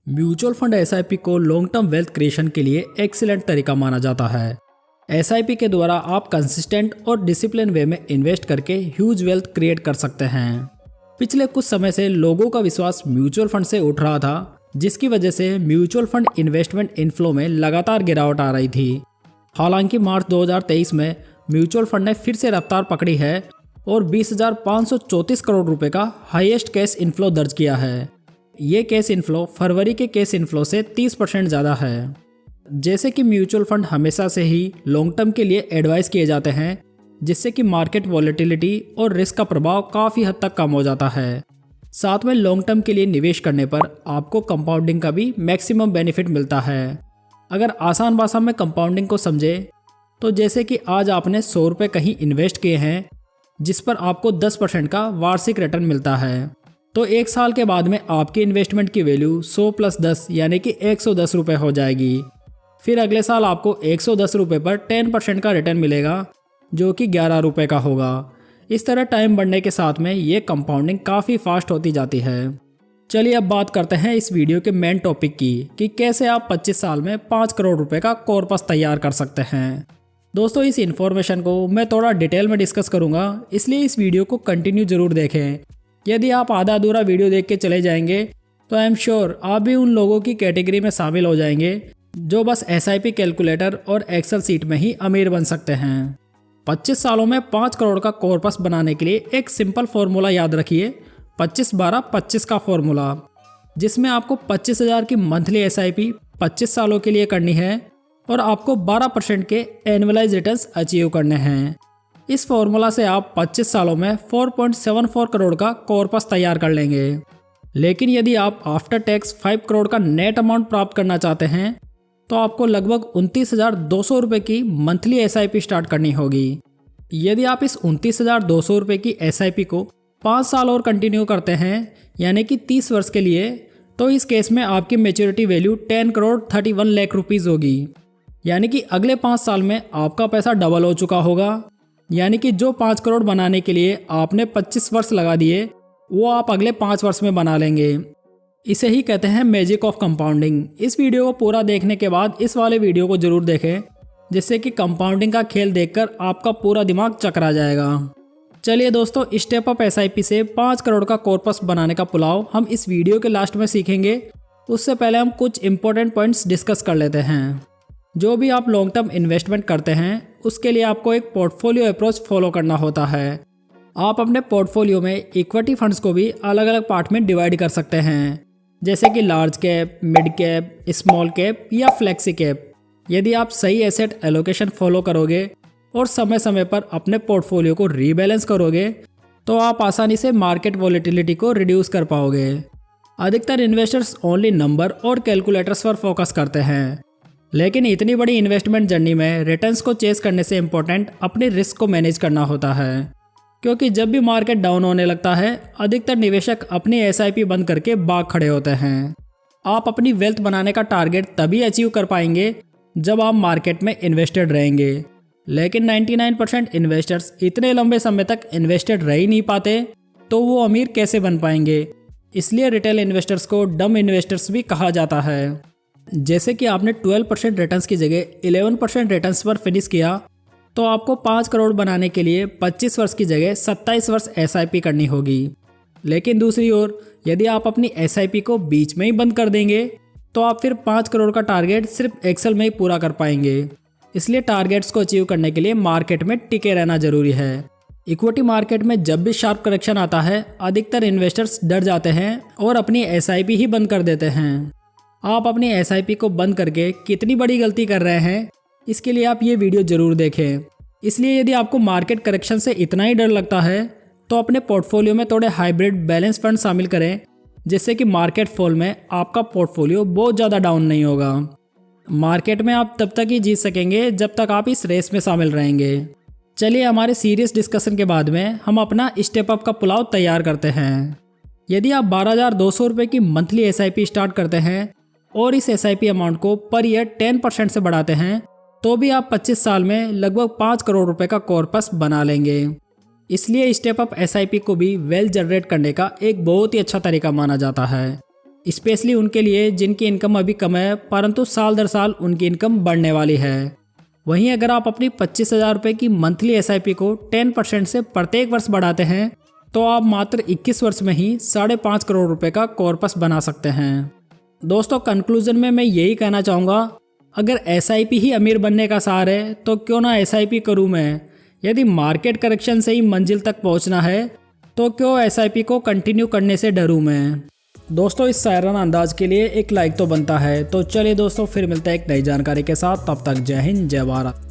Mutual fund SIP को long term wealth creation के लिए एक्सीलेंट तरीका माना जाता है। एसआईपी के द्वारा आप कंसिस्टेंट और डिसिप्लिन वे में इन्वेस्ट करके ह्यूज वेल्थ क्रिएट कर सकते हैं। पिछले कुछ समय से लोगों का विश्वास म्यूचुअल फंड से उठ रहा था, जिसकी वजह से म्यूचुअल फंड इन्वेस्टमेंट इनफ्लो में लगातार गिरावट आ रही थी। हालांकि मार्च 2023 में म्यूचुअल फंड ने फिर से रफ्तार पकड़ी है और 20,534 करोड़ रुपए का हाईएस्ट कैश इनफ्लो दर्ज किया है। ये कैश इनफ्लो फरवरी के कैश इनफ्लो से 30% ज़्यादा है। जैसे कि म्यूचुअल फंड हमेशा से ही लॉन्ग टर्म के लिए एडवाइस किए जाते हैं, जिससे कि मार्केट वॉलेटिलिटी और रिस्क का प्रभाव काफ़ी हद तक कम हो जाता है। साथ में लॉन्ग टर्म के लिए निवेश करने पर आपको कंपाउंडिंग का भी मैक्सिमम बेनिफिट मिलता है। अगर आसान भाषा में कंपाउंडिंग को समझे तो जैसे कि आज आपने 100 रुपये कहीं इन्वेस्ट किए हैं, जिस पर आपको 10% का वार्षिक रिटर्न मिलता है, तो एक साल के बाद में आपकी इन्वेस्टमेंट की वैल्यू 100 + 10 यानी कि 110 रुपये हो जाएगी। फिर अगले साल आपको 110 रुपये पर 10% का रिटर्न मिलेगा, जो कि 11 रुपये का होगा। इस तरह टाइम बढ़ने के साथ में ये कंपाउंडिंग काफ़ी फास्ट होती जाती है। चलिए अब बात करते हैं इस वीडियो के मेन टॉपिक की कि कैसे आप 25 साल में 5 करोड़ रुपए का कॉर्पस तैयार कर सकते हैं। दोस्तों, इस इन्फॉर्मेशन को मैं थोड़ा डिटेल में डिस्कस करूंगा, इसलिए इस वीडियो को कंटिन्यू जरूर देखें। यदि आप आधा अधूरा वीडियो देख के चले जाएंगे तो आई एम श्योर आप भी उन लोगों की कैटेगरी में शामिल हो जाएंगे जो बस एसआईपी कैलकुलेटर और एक्सेल सीट में ही अमीर बन सकते हैं। 25 सालों में 5 करोड़ का कॉर्पस बनाने के लिए एक सिंपल फॉर्मूला याद रखिए, 25-12-25 का फॉर्मूला, जिसमें आपको 25,000 की मंथली एसआईपी 25 सालों के लिए करनी है और आपको 12% के एनुअलाइज रिटर्न्स अचीव करने हैं। इस फॉर्मूला से आप 25 सालों में 4.74 करोड़ का कॉर्पस तैयार कर लेंगे। लेकिन यदि आप आफ्टर टैक्स 5 करोड़ का नेट अमाउंट प्राप्त करना चाहते हैं तो आपको लगभग 29,200 रुपये की मंथली एसआईपी स्टार्ट करनी होगी। यदि आप इस 29,200 रुपये की एसआईपी को 5 साल और कंटिन्यू करते हैं, यानी कि 30 वर्ष के लिए, तो इस केस में आपकी maturity value 10 crore 31 lakh rupees होगी। यानी कि अगले 5 साल में आपका पैसा डबल हो चुका होगा। यानी कि जो 5 करोड़ बनाने के लिए आपने 25 वर्ष लगा दिए, वो आप अगले 5 वर्ष में बना लेंगे। इसे ही कहते हैं मैजिक ऑफ कंपाउंडिंग। इस वीडियो को पूरा देखने के बाद इस वाले वीडियो को जरूर देखें, जिससे कि कंपाउंडिंग का खेल देखकर आपका पूरा दिमाग चकरा जाएगा। चलिए दोस्तों, स्टेप अप एसआईपी से 5 करोड़ का कॉर्पस बनाने का पुलाव हम इस वीडियो के लास्ट में सीखेंगे। उससे पहले हम कुछ इंपॉर्टेंट पॉइंट्स डिस्कस कर लेते हैं। जो भी आप लॉन्ग टर्म इन्वेस्टमेंट करते हैं, उसके लिए आपको एक पोर्टफोलियो अप्रोच फॉलो करना होता है। आप अपने पोर्टफोलियो में इक्विटी फंड्स को भी अलग अलग पार्ट में डिवाइड कर सकते हैं, जैसे कि large cap, mid cap, small cap या फ्लेक्सी कैप। यदि आप सही एसेट एलोकेशन फॉलो करोगे और समय समय पर अपने पोर्टफोलियो को रीबैलेंस करोगे, तो आप आसानी से मार्केट वॉलेटिलिटी को रिड्यूस कर पाओगे। अधिकतर इन्वेस्टर्स ओनली नंबर और कैलकुलेटर्स पर फोकस करते हैं, लेकिन इतनी बड़ी इन्वेस्टमेंट जर्नी में रिटर्न्स को चेस करने से इम्पोर्टेंट अपने रिस्क को मैनेज करना होता है। क्योंकि जब भी मार्केट डाउन होने लगता है, अधिकतर निवेशक अपनी एसआईपी बंद करके भाग खड़े होते हैं। आप अपनी वेल्थ बनाने का टारगेट तभी अचीव कर पाएंगे जब आप मार्केट में इन्वेस्टेड रहेंगे। लेकिन 99% इन्वेस्टर्स इतने लंबे समय तक इन्वेस्टेड रह ही नहीं पाते, तो वो अमीर कैसे बन पाएंगे। इसलिए रिटेल इन्वेस्टर्स को डम इन्वेस्टर्स भी कहा जाता है। जैसे कि आपने 12% रिटर्न्स की जगह 11% रिटर्न्स पर फिनिश किया, तो आपको 5 करोड़ बनाने के लिए 25 वर्ष की जगह 27 वर्ष एसआईपी करनी होगी। लेकिन दूसरी ओर यदि आप अपनी एसआईपी को बीच में ही बंद कर देंगे, तो आप फिर 5 करोड़ का टारगेट सिर्फ एक्सेल में ही पूरा कर पाएंगे। इसलिए टारगेट्स को अचीव करने के लिए मार्केट में टिके रहना जरूरी है। इक्विटी मार्केट में जब भी शार्प करेक्शन आता है, अधिकतर इन्वेस्टर्स डर जाते हैं और अपनी एसआईपी ही बंद कर देते हैं। आप अपनी एसआईपी को बंद करके कितनी बड़ी गलती कर रहे हैं, इसके लिए आप ये वीडियो जरूर देखें। इसलिए यदि आपको मार्केट करेक्शन से इतना ही डर लगता है, तो अपने पोर्टफोलियो में थोड़े हाइब्रिड बैलेंस फंड शामिल करें, जिससे कि मार्केट फॉल में आपका पोर्टफोलियो बहुत ज़्यादा डाउन नहीं होगा। मार्केट में आप तब तक ही जीत सकेंगे जब तक आप इस रेस में शामिल रहेंगे। चलिए, हमारे सीरियस डिस्कशन के बाद में हम अपना स्टेप अप का पुलाव तैयार करते हैं। यदि आप 12,200 रुपये की मंथली एसआईपी स्टार्ट करते हैं और इस एसआईपी अमाउंट को पर ईयर 10% से बढ़ाते हैं, तो भी आप 25 साल में लगभग 5 करोड़ रुपए का कॉर्पस बना लेंगे। इसलिए स्टेप अप एसआईपी को भी वेल्थ जनरेट करने का एक बहुत ही अच्छा तरीका माना जाता है। स्पेशली उनके लिए जिनकी इनकम अभी कम है परंतु साल दर साल उनकी इनकम बढ़ने वाली है। वहीं अगर आप अपनी 25,000 रुपये की मंथली SIP को 10% से प्रत्येक वर्ष बढ़ाते हैं तो आप मात्र 21 वर्ष में ही 5.5 करोड़ रुपए का कॉर्पस बना सकते हैं। दोस्तों कंक्लूजन में मैं यही कहना चाहूँगा, अगर SIP ही अमीर बनने का सार है तो क्यों ना SIP करूँ मैं। यदि मार्केट करेक्शन से ही मंजिल तक पहुँचना है तो क्यों SIP को कंटिन्यू करने से डरूँ मैं। दोस्तों इस शायराना अंदाज के लिए एक लाइक तो बनता है। तो चलिए दोस्तों फिर मिलता है एक नई जानकारी के साथ, तब तक जय हिंद जय भारत।